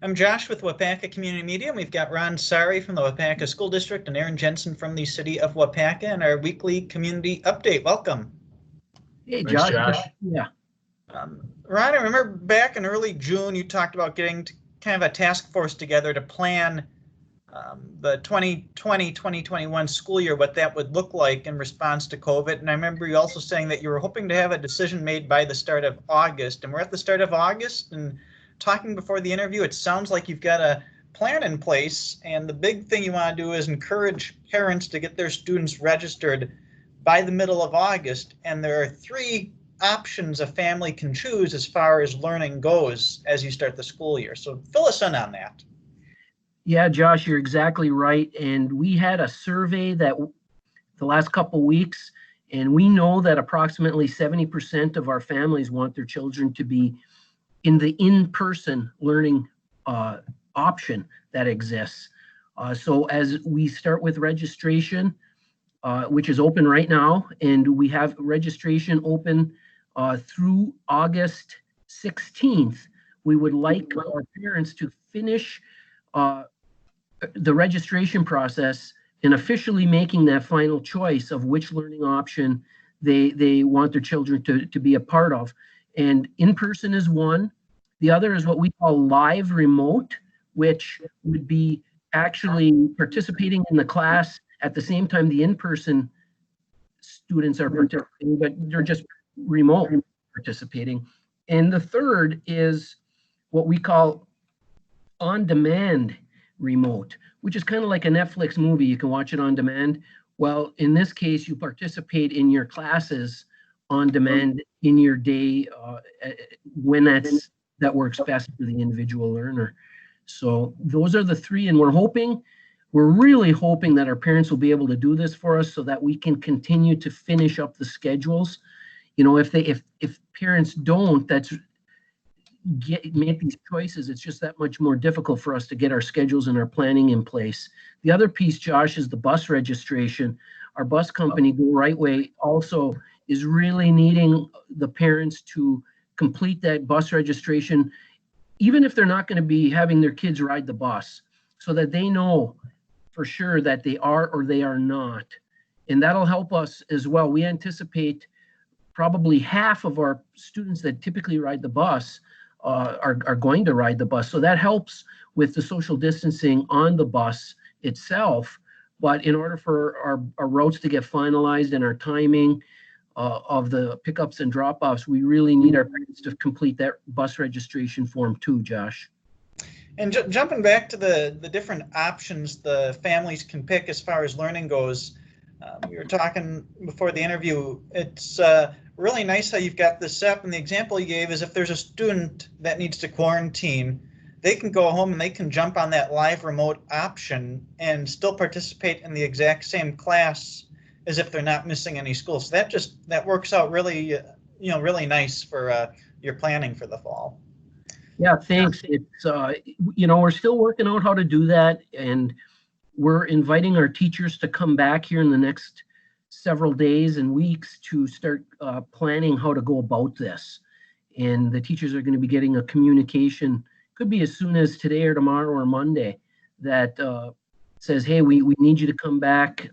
I'm Josh with Waupaca Community Media, and we've got Ron Sari from the Waupaca School District and Aaron Jensen from the City of Waupaca in our weekly community update. Welcome. Hey, Josh. Thanks, Josh. Yeah. Ron, I remember back in early June, you talked about getting kind of a task force together to plan the 2020-2021 school year, what that would look like in response to COVID. And I remember you also saying that you were hoping to have a decision made by the start of August. And we're at the start of August, and talking before the interview, it sounds like you've got a plan in place. And the big thing you want to do is encourage parents to get their students registered by the middle of August. And there are 3 options a family can choose as far as learning goes as you start the school year. So fill us in on that. Yeah, Josh, you're exactly right. And we had a survey that the last couple of weeks, and we know that approximately 70% of our families want their children to be in the in-person learning option that exists. So as we start with registration, which is open right now, and we have registration open through August 16th, we would like our parents to finish the registration process and officially making that final choice of which learning option they want their children to be a part of. And in-person is one. The other is what we call live remote, which would be actually participating in the class at the same time the in-person students are participating, but they're just remote participating. And the third is what we call on-demand remote, which is kind of like a Netflix movie. You can watch it on demand. Well, in this case, you participate in your classes on demand in your day when that works best for the individual learner. So those are the 3, and we're really hoping that our parents will be able to do this for us so that we can continue to finish up the schedules. You know, if parents don't, make these choices, it's just that much more difficult for us to get our schedules and our planning in place. The other piece, Josh, is the bus registration. Our bus company, Go Right Way, also is really needing the parents to complete that bus registration, even if they're not going to be having their kids ride the bus, so that they know for sure that they are or they are not. And that'll help us as well. We anticipate probably half of our students that typically ride the bus are going to ride the bus. So that helps with the social distancing on the bus itself. But in order for our routes to get finalized and our timing of the pickups and drop-offs, we really need our parents to complete that bus registration form too, Josh. And jumping back to the different options the families can pick as far as learning goes, we were talking before the interview, it's really nice how you've got this set up, and the example you gave is if there's a student that needs to quarantine, they can go home and they can jump on that live remote option and still participate in the exact same class as if they're not missing any school. So that works out really, really nice for your planning for the fall. Yeah, thanks. It's we're still working out how to do that, and we're inviting our teachers to come back here in the next several days and weeks to start planning how to go about this. And the teachers are going to be getting a communication, could be as soon as today or tomorrow or Monday, that says, hey, we need you to come back.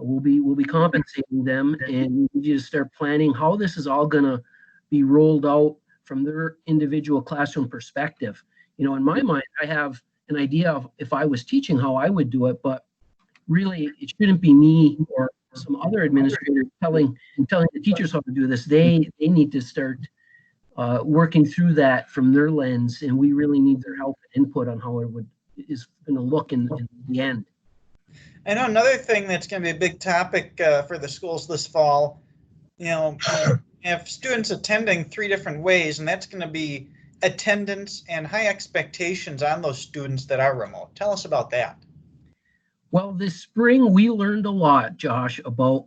We'll be compensating them, and we need you to start planning how this is all going to be rolled out from their individual classroom perspective. You know, in my mind, I have an idea of if I was teaching how I would do it, but really it shouldn't be me or some other administrator telling the teachers how to do this. They need to start working through that from their lens, and we really need their help and input on how is going to look in the end. I know another thing that's going to be a big topic for the schools this fall, have students attending 3 different ways, and that's going to be attendance and high expectations on those students that are remote. Tell us about that. Well, this spring we learned a lot, Josh, about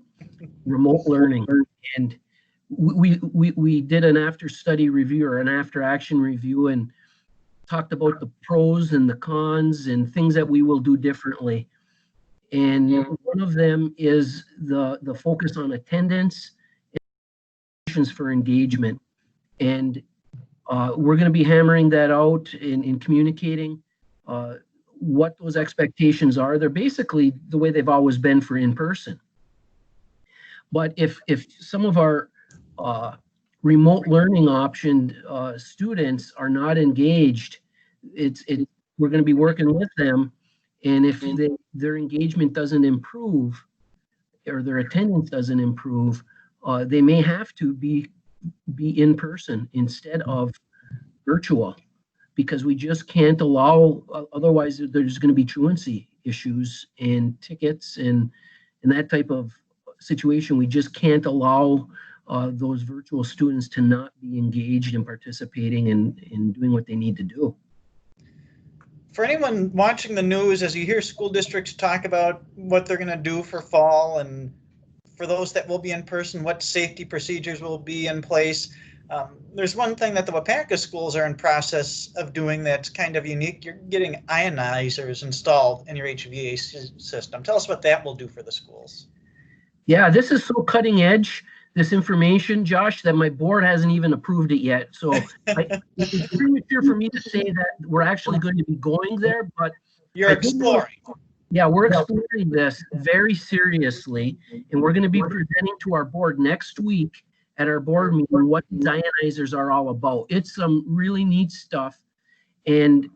remote learning, and we did an after study review or an after action review and talked about the pros and the cons and things that we will do differently. And one of them is the focus on attendance and for engagement. And We're going to be hammering that out in communicating what those expectations are. They're basically the way they've always been for in-person. But if some of our remote learning option students are not engaged, we're going to be working with them. And if their engagement doesn't improve or their attendance doesn't improve, they may have to be in person instead of virtual, because we just can't allow, otherwise there's going to be truancy issues and tickets and that type of situation. We just can't allow those virtual students to not be engaged and participating in doing what they need to do. For anyone watching the news, as you hear school districts talk about what they're going to do for fall, and for those that will be in person, what safety procedures will be in place, there's one thing that the Waupaca schools are in process of doing that's kind of unique. You're getting ionizers installed in your HVAC system. Tell us what that will do for the schools. Yeah, this is so cutting edge, this information, Josh, that my board hasn't even approved it yet. So it's premature for me to say that we're actually going to be going there, but you're exploring. Yeah, we're exploring this very seriously, and we're going to be presenting to our board next week at our board meeting what these ionizers are all about. It's some really neat stuff, and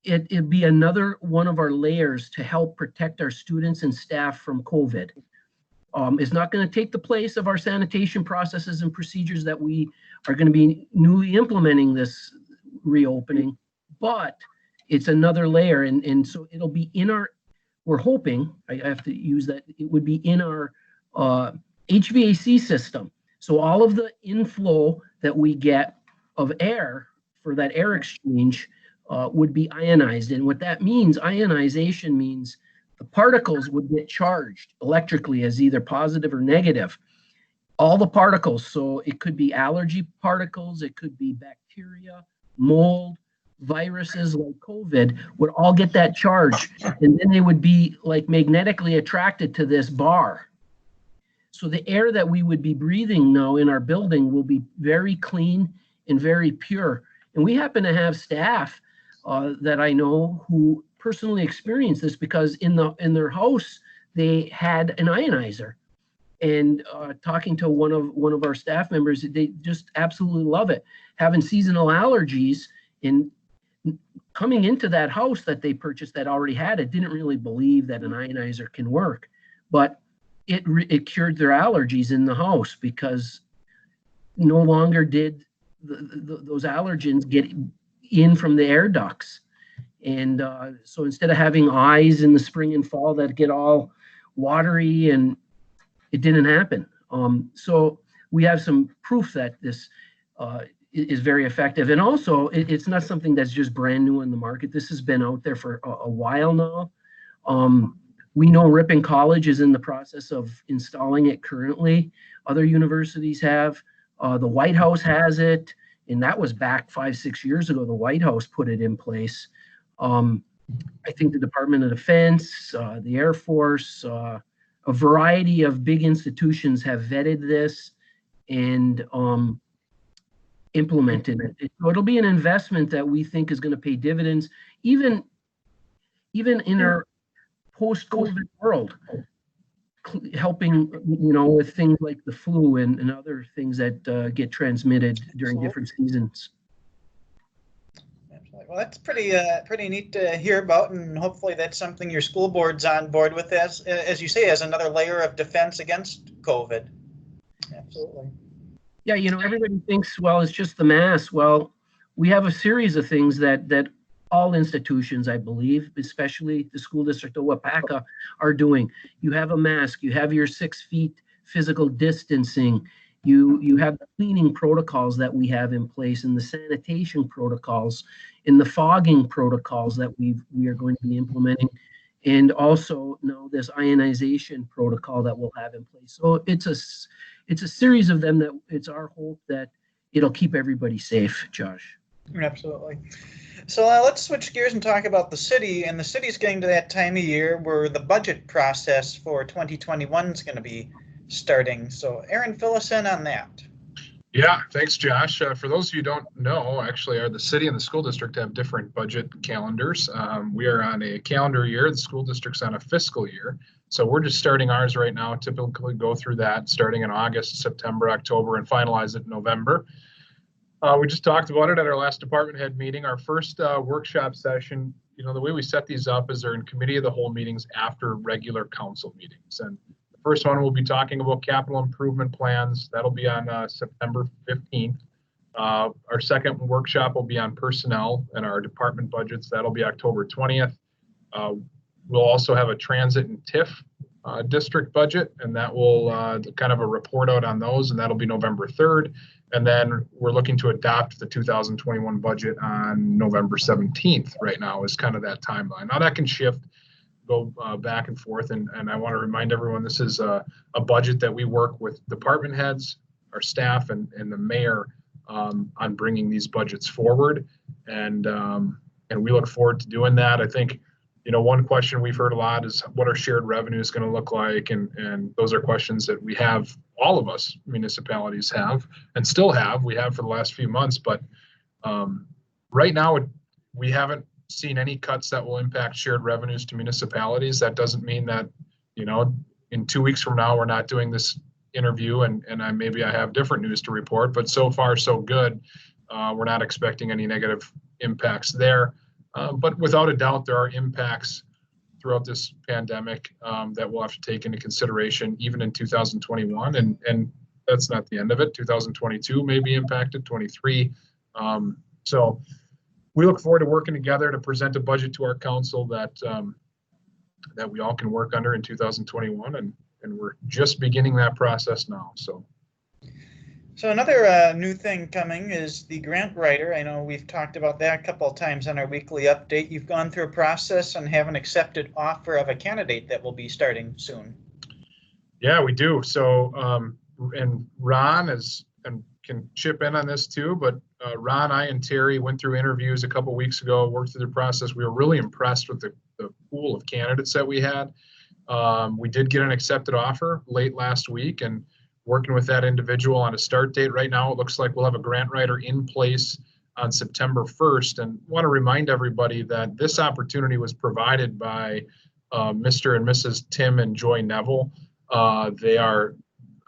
it'd be another one of our layers to help protect our students and staff from COVID. It's not going to take the place of our sanitation processes and procedures that we are going to be newly implementing this reopening, but it's another layer, and so it'll be in our, we're hoping, I have to use that, it would be in our HVAC system. So all of the inflow that we get of air for that air exchange would be ionized. And what that means, ionization means the particles would get charged electrically as either positive or negative. All the particles, so it could be allergy particles, it could be bacteria, mold, viruses like COVID, would all get that charge. And then they would be like magnetically attracted to this bar. So the air that we would be breathing now in our building will be very clean and very pure. And we happen to have staff that I know who personally experienced this, because in their house they had an ionizer. And talking to one of our staff members, they just absolutely love it. Having seasonal allergies and coming into that house that they purchased that already had it, didn't really believe that an ionizer can work, but it cured their allergies in the house, because no longer did those allergens get in from the air ducts. And so instead of having eyes in the spring and fall that get all watery, and it didn't happen. So we have some proof that this is very effective. And also, it's not something that's just brand new in the market. This has been out there for a while now. We know Ripon College is in the process of installing it currently. Other universities have. The White House has it, and that was back 5-6 years ago. The White House put it in place. I think the Department of Defense, the Air Force, a variety of big institutions have vetted this and implemented it. So it'll be an investment that we think is going to pay dividends, even in our post-COVID world, helping, with things like the flu and other things that get transmitted during different seasons. Well, that's pretty neat to hear about, and hopefully that's something your school board's on board with, as you say, as another layer of defense against COVID. Absolutely. Yeah, everybody thinks, well, it's just the mask. Well, we have a series of things that all institutions, I believe, especially the school district of Waupaca, are doing. You have a mask, you have your 6 feet physical distancing, you have the cleaning protocols that we have in place, and the sanitation protocols, and the fogging protocols that we are going to be implementing, and also now this ionization protocol that we'll have in place. So it's a series of them that it's our hope that it'll keep everybody safe, Josh. Absolutely. So let's switch gears and talk about the city. And the city's getting to that time of year where the budget process for 2021 is going to be starting. So Aaron, fill us in on that. Yeah, thanks, Josh. For those of you who don't know, actually, the city and the school district have different budget calendars. We are on a calendar year. The school district's on a fiscal year. So we're just starting ours right now. Typically go through that starting in August, September, October, and finalize it in November. We just talked about it at our last department head meeting. Our first workshop session, the way we set these up is they're in committee of the whole meetings after regular council meetings. And the first one, we'll be talking about capital improvement plans. That'll be on September 15th. Our second workshop will be on personnel and our department budgets. That'll be October 20th. We'll also have a transit and TIF district budget, and that will kind of a report out on those, and that'll be November 3rd. And then we're looking to adopt the 2021 budget on November 17th right now is kind of that timeline. Now that can shift, go back and forth. And I want to remind everyone, this is a budget that we work with department heads, our staff, and the mayor on bringing these budgets forward. And we look forward to doing that. I think, one question we've heard a lot is what are shared revenues going to look like? And those are questions that we have, all of us municipalities have and still have. We have for the last few months, but right now we haven't seen any cuts that will impact shared revenues to municipalities. That doesn't mean that, in 2 weeks from now, we're not doing this interview and maybe I have different news to report, but so far so good. We're not expecting any negative impacts there. But without a doubt, there are impacts throughout this pandemic that we'll have to take into consideration, even in 2021. And that's not the end of it. 2022 may be impacted, 23. So we look forward to working together to present a budget to our council that we all can work under in 2021. And we're just beginning that process now. So another new thing coming is the grant writer. I know we've talked about that a couple of times on our weekly update. You've gone through a process and have an accepted offer of a candidate that will be starting soon. Yeah, we do. So, and Ron can chip in on this too, but Ron, I, and Terry went through interviews a couple of weeks ago, worked through the process. We were really impressed with the pool of candidates that we had. We did get an accepted offer late last week, and working with that individual on a start date. Right now, it looks like we'll have a grant writer in place on September 1st. And want to remind everybody that this opportunity was provided by Mr. and Mrs. Tim and Joy Neville. They are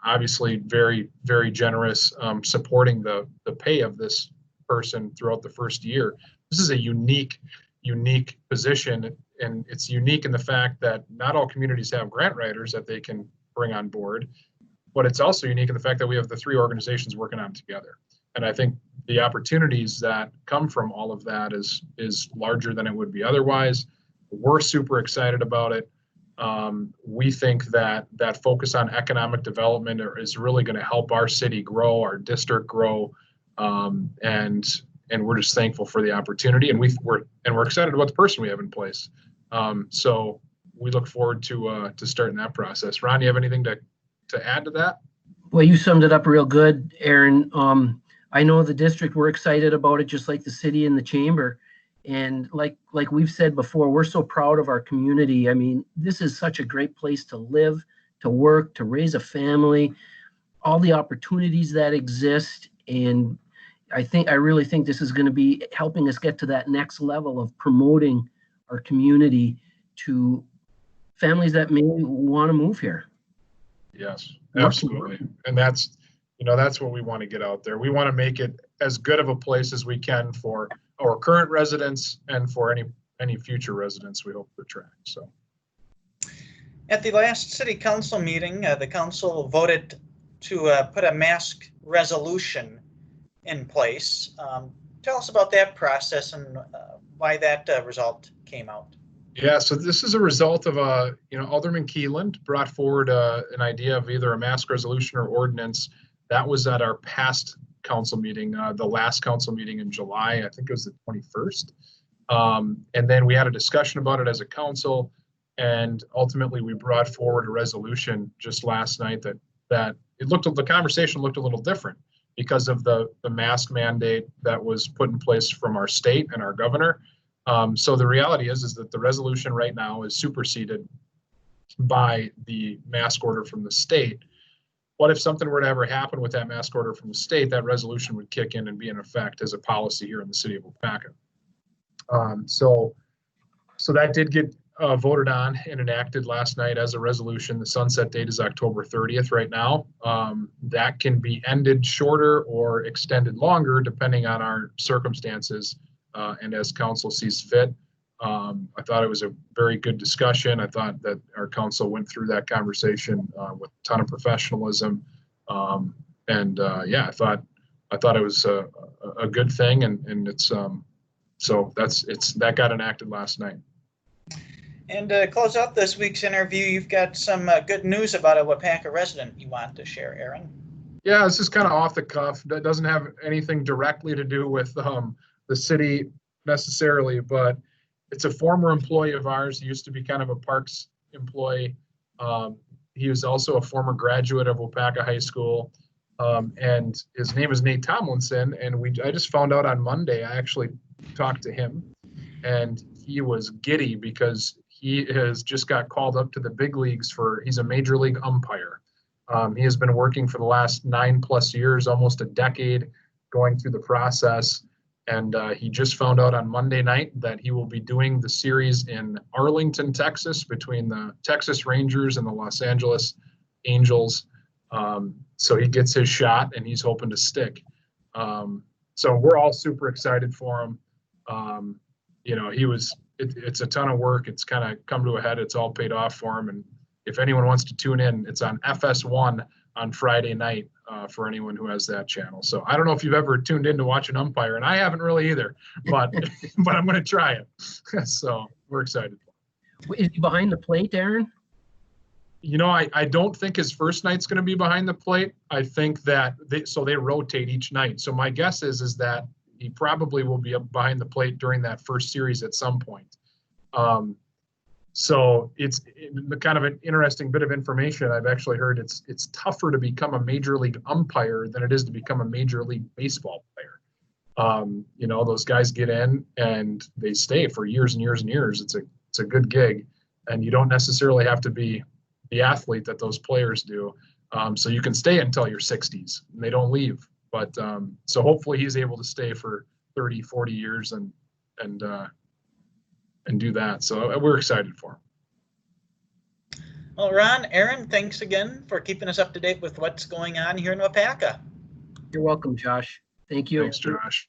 obviously very, very generous, supporting the pay of this person throughout the first year. This is a unique position, and it's unique in the fact that not all communities have grant writers that they can bring on board. But it's also unique in the fact that we have the three organizations working on it together. And I think the opportunities that come from all of that is larger than it would be otherwise. We're super excited about it. We think that focus on economic development is really going to help our city grow, our district grow, and we're just thankful for the opportunity. And we're excited about the person we have in place. So we look forward to starting that process. Ron, you have anything to add to that? Well, you summed it up real good, Aaron. I know the district, we're excited about it, just like the city and the chamber. And like we've said before, we're so proud of our community. I mean, this is such a great place to live, to work, to raise a family, all the opportunities that exist. And I really think this is going to be helping us get to that next level of promoting our community to families that may want to move here. Yes, absolutely. And that's what we want to get out there. We want to make it as good of a place as we can for our current residents and for any future residents we hope to attract. So at the last city council meeting, the council voted to put a mask resolution in place. Tell us about that process and why that result came out. Yeah, so this is a result of Alderman Keeland brought forward an idea of either a mask resolution or ordinance. That was at our past council meeting, the last council meeting in July. I think it was the 21st. And then we had a discussion about it as a council, and ultimately we brought forward a resolution just last night that the conversation looked a little different because of the mask mandate that was put in place from our state and our governor. So the reality is that the resolution right now is superseded by the mask order from the state. But if something were to ever happen with that mask order from the state, that resolution would kick in and be in effect as a policy here in the city of Waupaca. So that did get voted on and enacted last night as a resolution. The sunset date is October 30th right now. That can be ended shorter or extended longer depending on our circumstances and as council sees fit. I thought it was a very good discussion. I thought that our council went through that conversation with a ton of professionalism. Yeah, I thought it was a good thing, and it's so that got enacted last night. And to close out this week's interview, you've got some good news about a Waupaca resident you want to share, Aaron. Yeah, this is kind of off the cuff. That doesn't have anything directly to do with the city necessarily, but it's a former employee of ours. He used to be kind of a parks employee. He was also a former graduate of Waupaca High School. And his name is Nate Tomlinson. And I just found out on Monday, I actually talked to him, and he was giddy because he has just got called up to the big leagues he's a major league umpire. He has been working for the last 9+ years, almost a decade, going through the process. And he just found out on Monday night that he will be doing the series in Arlington, Texas, between the Texas Rangers and the Los Angeles Angels. So he gets his shot, and he's hoping to stick. So we're all super excited for him. It's a ton of work. It's kind of come to a head. It's all paid off for him. And if anyone wants to tune in, it's on FS1 on Friday night for anyone who has that channel. So I don't know if you've ever tuned in to watch an umpire, and I haven't really either, but but I'm going to try it. So we're excited. Is he behind the plate, Aaron? I don't think his first night's going to be behind the plate. I think that they rotate each night. So my guess is that he probably will be up behind the plate during that first series at some point. So it's kind of an interesting bit of information. I've actually heard it's tougher to become a major league umpire than it is to become a major league baseball player. Those guys get in and they stay for years and years and years. It's a good gig, and you don't necessarily have to be the athlete that those players do. So you can stay until your 60s and they don't leave. But so hopefully he's able to stay for 30, 40 years and do that. So we're excited for him. Well, Ron, Aaron, thanks again for keeping us up to date with what's going on here in Waupaca. You're welcome, Josh. Thank you. Thanks, Josh.